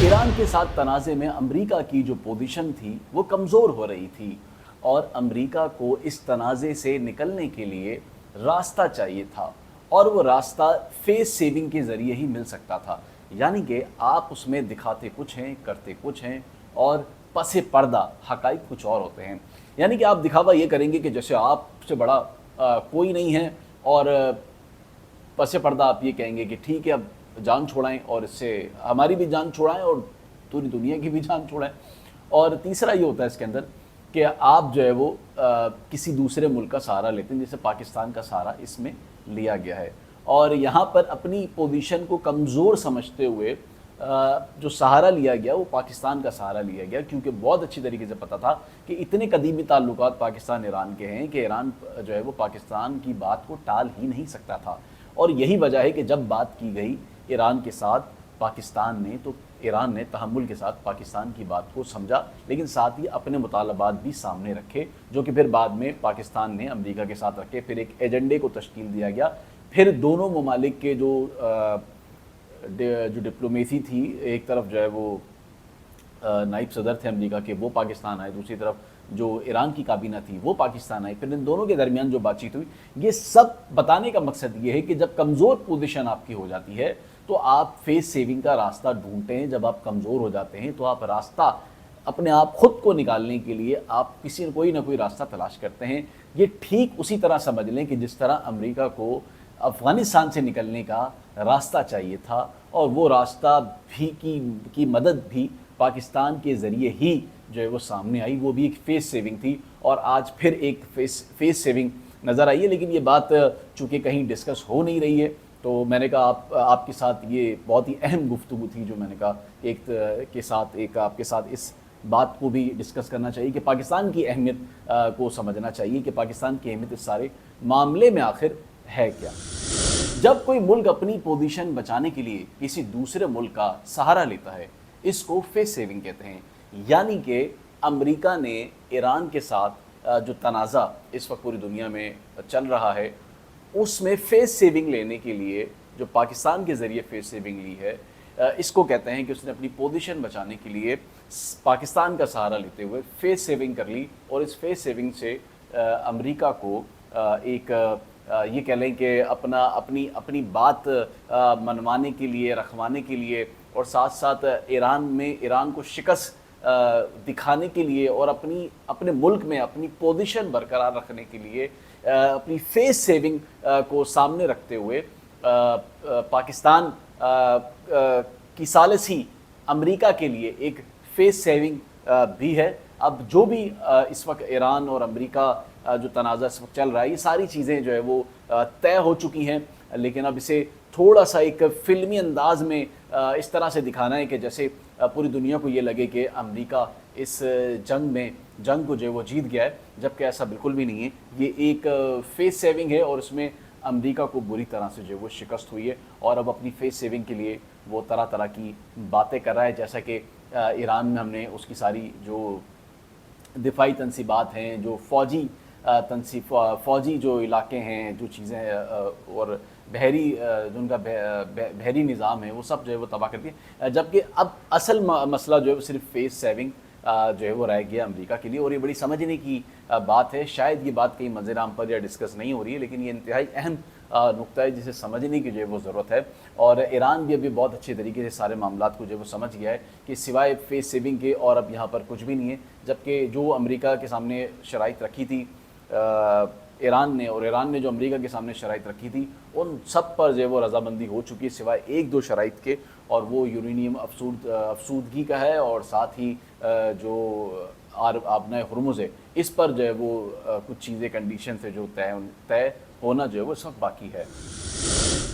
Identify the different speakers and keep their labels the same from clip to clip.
Speaker 1: ایران کے ساتھ تنازع میں امریکہ کی جو پوزیشن تھی وہ کمزور ہو رہی تھی اور امریکہ کو اس تنازع سے نکلنے کے لیے راستہ چاہیے تھا، اور وہ راستہ فیس سیونگ کے ذریعے ہی مل سکتا تھا۔ یعنی کہ آپ اس میں دکھاتے کچھ ہیں، کرتے کچھ ہیں، اور پس پردہ حقائق کچھ اور ہوتے ہیں۔ یعنی کہ آپ دکھاوا یہ کریں گے کہ جیسے آپ سے بڑا کوئی نہیں ہے، اور پس پردہ آپ یہ کہیں گے کہ ٹھیک ہے اب جان چھوڑائیں اور اس سے ہماری بھی جان چھوڑائیں اور پوری دنیا کی بھی جان چھوڑائیں۔ اور تیسرا یہ ہوتا ہے اس کے اندر کہ آپ جو ہے وہ کسی دوسرے ملک کا سہارا لیتے ہیں، جیسے پاکستان کا سہارا اس میں لیا گیا ہے، اور یہاں پر اپنی پوزیشن کو کمزور سمجھتے ہوئے جو سہارا لیا گیا وہ پاکستان کا سہارا لیا گیا، کیونکہ بہت اچھی طریقے سے پتہ تھا کہ اتنے قدیمی تعلقات پاکستان ایران کے ہیں کہ ایران جو ہے وہ پاکستان کی بات کو ٹال ہی نہیں سکتا تھا۔ اور یہی وجہ ہے کہ جب بات کی گئی ایران کے ساتھ پاکستان نے، تو ایران نے تحمل کے ساتھ پاکستان کی بات کو سمجھا، لیکن ساتھ ہی اپنے مطالبات بھی سامنے رکھے، جو کہ پھر بعد میں پاکستان نے امریکہ کے ساتھ رکھے، پھر ایک ایجنڈے کو تشکیل دیا گیا۔ پھر دونوں ممالک کے جو ڈپلومیسی تھی، ایک طرف جو ہے وہ نائب صدر تھے امریکہ کے، وہ پاکستان آئے، دوسری طرف جو ایران کی کابینہ تھی وہ پاکستان آئی، پھر ان دونوں کے درمیان جو بات چیت ہوئی، یہ سب بتانے کا مقصد یہ ہے کہ جب کمزور پوزیشن آپ کی ہو جاتی ہے تو آپ فیس سیونگ کا راستہ ڈھونڈتے ہیں، جب آپ کمزور ہو جاتے ہیں تو آپ راستہ اپنے آپ خود کو نکالنے کے لیے آپ کوئی نہ کوئی راستہ تلاش کرتے ہیں۔ یہ ٹھیک اسی طرح سمجھ لیں کہ جس طرح امریکہ کو افغانستان سے نکلنے کا راستہ چاہیے تھا، اور وہ راستہ بھی کی مدد بھی پاکستان کے ذریعے ہی جو ہے وہ سامنے آئی، وہ بھی ایک فیس سیونگ تھی، اور آج پھر ایک فیس سیونگ نظر آئی ہے۔ لیکن یہ بات چونکہ کہیں ڈسکس ہو نہیں رہی ہے، تو میں نے کہا آپ کے ساتھ یہ بہت ہی اہم گفتگو تھی، جو میں نے کہا ایک آپ کے ساتھ اس بات کو بھی ڈسکس کرنا چاہیے کہ پاکستان کی اہمیت کو سمجھنا چاہیے کہ پاکستان کی اہمیت اس سارے معاملے میں آخر ہے کیا۔ جب کوئی ملک اپنی پوزیشن بچانے کے لیے کسی دوسرے ملک کا سہارا لیتا ہے، اس کو فیس سیونگ کہتے ہیں۔ یعنی کہ امریکہ نے ایران کے ساتھ جو تنازع اس وقت پوری دنیا میں چل رہا ہے، اس میں فیس سیونگ لینے کے لیے جو پاکستان کے ذریعے فیس سیونگ لی ہے، اس کو کہتے ہیں کہ اس نے اپنی پوزیشن بچانے کے لیے پاکستان کا سہارا لیتے ہوئے فیس سیونگ کر لی، اور اس فیس سیونگ سے امریکہ کو ایک یہ کہہ لیں کہ اپنی بات منوانے کے لیے، رکھوانے کے لیے، اور ساتھ ساتھ ایران کو شکست دکھانے کے لیے، اور اپنے ملک میں اپنی پوزیشن برقرار رکھنے کے لیے اپنی فیس سیونگ کو سامنے رکھتے ہوئے پاکستان کی ثالثی امریکہ کے لیے ایک فیس سیونگ بھی ہے۔ اب جو بھی اس وقت ایران اور امریکہ جو تنازع اس وقت چل رہا ہے، یہ ساری چیزیں جو ہے وہ طے ہو چکی ہیں، لیکن اب اسے تھوڑا سا ایک فلمی انداز میں اس طرح سے دکھانا ہے کہ جیسے پوری دنیا کو یہ لگے کہ امریکہ اس جنگ کو جو ہے وہ جیت گیا ہے، جبکہ ایسا بالکل بھی نہیں ہے۔ یہ ایک فیس سیونگ ہے، اور اس میں امریکہ کو بری طرح سے جو ہے وہ شکست ہوئی ہے، اور اب اپنی فیس سیونگ کے لیے وہ طرح طرح کی باتیں کر رہا ہے، جیسا کہ ایران میں ہم نے اس کی ساری جو دفاعی تنصیبات ہیں، جو فوجی جو علاقے ہیں، جو چیزیں اور بحری جو ان کا بحری نظام ہے، وہ سب جو ہے وہ تباہ کرتی ہے، جبکہ اب اصل مسئلہ جو ہے وہ صرف فیس سیونگ جو ہے وہ رہ گیا امریکہ کے لیے۔ اور یہ بڑی سمجھنے کی بات ہے، شاید یہ بات کہیں منظر عام پر یا ڈسکس نہیں ہو رہی ہے، لیکن یہ انتہائی اہم نقطہ ہے جسے سمجھنے کی جو ہے وہ ضرورت ہے، اور ایران بھی ابھی بہت اچھے طریقے سے سارے معاملات کو جو ہے وہ سمجھ گیا ہے کہ سوائے فیس سیونگ کے اور اب یہاں پر کچھ بھی نہیں ہے، جبکہ جو امریکہ کے سامنے شرائط رکھی تھی ایران نے، اور ایران نے جو امریکہ کے سامنے شرائط رکھی تھی، ان سب پر جو ہے وہ رضامندی ہو چکی ہے سوائے ایک دو شرائط کے، اور وہ یورینیم افسودگی کا ہے، اور ساتھ ہی جو آبنائے ہرمز ہے اس پر جو ہے وہ کچھ چیزیں کنڈیشن سے جو طے ہونا جو ہے وہ اس وقت باقی ہے۔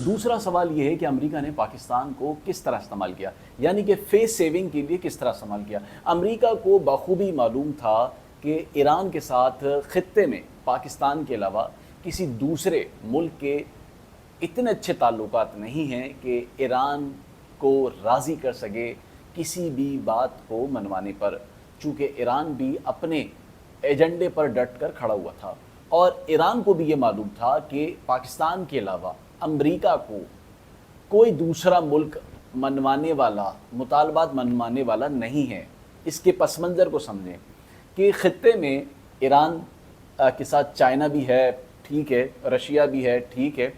Speaker 1: دوسرا سوال یہ ہے کہ امریکہ نے پاکستان کو کس طرح استعمال کیا، یعنی کہ فیس سیونگ کے لیے کس طرح استعمال کیا۔ امریکہ کو بخوبی معلوم تھا کہ ایران کے ساتھ خطے میں پاکستان کے علاوہ کسی دوسرے ملک کے اتنے اچھے تعلقات نہیں ہیں کہ ایران کو راضی کر سکے کسی بھی بات کو منوانے پر، چونکہ ایران بھی اپنے ایجنڈے پر ڈٹ کر کھڑا ہوا تھا، اور ایران کو بھی یہ معلوم تھا کہ پاکستان کے علاوہ امریکہ کو کوئی دوسرا ملک منوانے والا، مطالبات منوانے والا نہیں ہے۔ اس کے پس منظر کو سمجھیں کہ خطے میں ایران کے ساتھ چائنا بھی ہے، ٹھیک ہے، رشیا بھی ہے، ٹھیک ہے،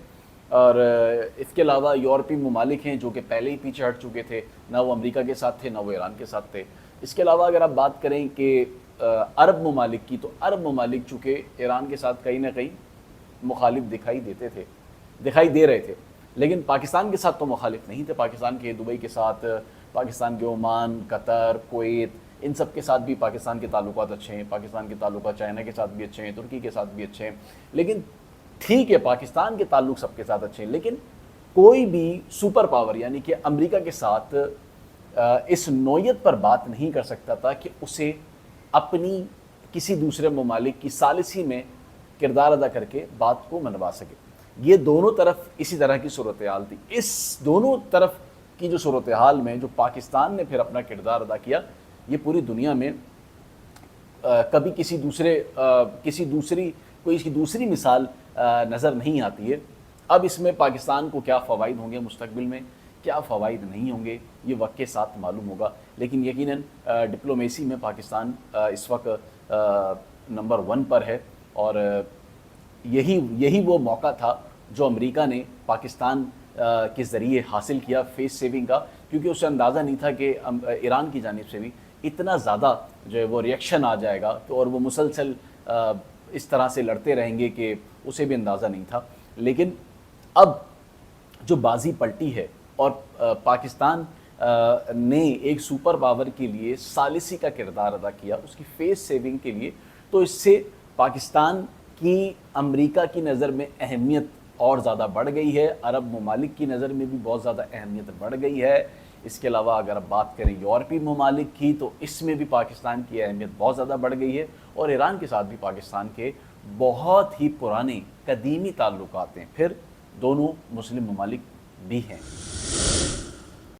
Speaker 1: اور اس کے علاوہ یورپی ممالک ہیں جو کہ پہلے ہی پیچھے ہٹ چکے تھے، نہ وہ امریکہ کے ساتھ تھے نہ وہ ایران کے ساتھ تھے۔ اس کے علاوہ اگر آپ بات کریں کہ عرب ممالک کی، تو عرب ممالک چونکہ ایران کے ساتھ کہیں نہ کہیں مخالف دکھائی دے رہے تھے، لیکن پاکستان کے ساتھ تو مخالف نہیں تھے۔ پاکستان کے دبئی کے ساتھ، پاکستان کے عمان، قطر، کویت، ان سب کے ساتھ بھی پاکستان کے تعلقات اچھے ہیں۔ پاکستان کے تعلقات چائنا کے ساتھ بھی اچھے ہیں، ترکی کے ساتھ بھی اچھے ہیں، لیکن ٹھیک ہے پاکستان کے تعلق سب کے ساتھ اچھے ہیں، لیکن کوئی بھی سپر پاور یعنی کہ امریکہ کے ساتھ اس نوعیت پر بات نہیں کر سکتا تھا کہ اسے اپنی کسی دوسرے ممالک کی ثالثی میں کردار ادا کر کے بات کو منوا سکے۔ یہ دونوں طرف اسی طرح کی صورتحال تھی۔ اس دونوں طرف کی جو صورتحال میں جو پاکستان نے پھر اپنا کردار ادا کیا، یہ پوری دنیا میں کبھی کسی دوسری مثال نظر نہیں آتی ہے۔ اب اس میں پاکستان کو کیا فوائد ہوں گے مستقبل میں، کیا فوائد نہیں ہوں گے، یہ وقت کے ساتھ معلوم ہوگا، لیکن یقیناً ڈپلومیسی میں پاکستان اس وقت نمبر 1 پر ہے، اور یہی وہ موقع تھا جو امریکہ نے پاکستان کے ذریعے حاصل کیا فیس سیونگ کا، کیونکہ اسے اندازہ نہیں تھا کہ ایران کی جانب سے بھی اتنا زیادہ جو ہے وہ ریئیکشن آ جائے گا، اور وہ مسلسل اس طرح سے لڑتے رہیں گے کہ اسے بھی اندازہ نہیں تھا۔ لیکن اب جو بازی پلٹی ہے اور پاکستان نے ایک سپر پاور کے لیے ثالثی کا کردار ادا کیا اس کی فیس سیونگ کے لیے، تو اس سے پاکستان کی امریکہ کی نظر میں اہمیت اور زیادہ بڑھ گئی ہے، عرب ممالک کی نظر میں بھی بہت زیادہ اہمیت بڑھ گئی ہے۔ اس کے علاوہ اگر آپ بات کریں یورپی ممالک کی، تو اس میں بھی پاکستان کی اہمیت بہت زیادہ بڑھ گئی ہے، اور ایران کے ساتھ بھی پاکستان کے بہت ہی پرانے قدیمی تعلقات ہیں، پھر دونوں مسلم ممالک بھی ہیں۔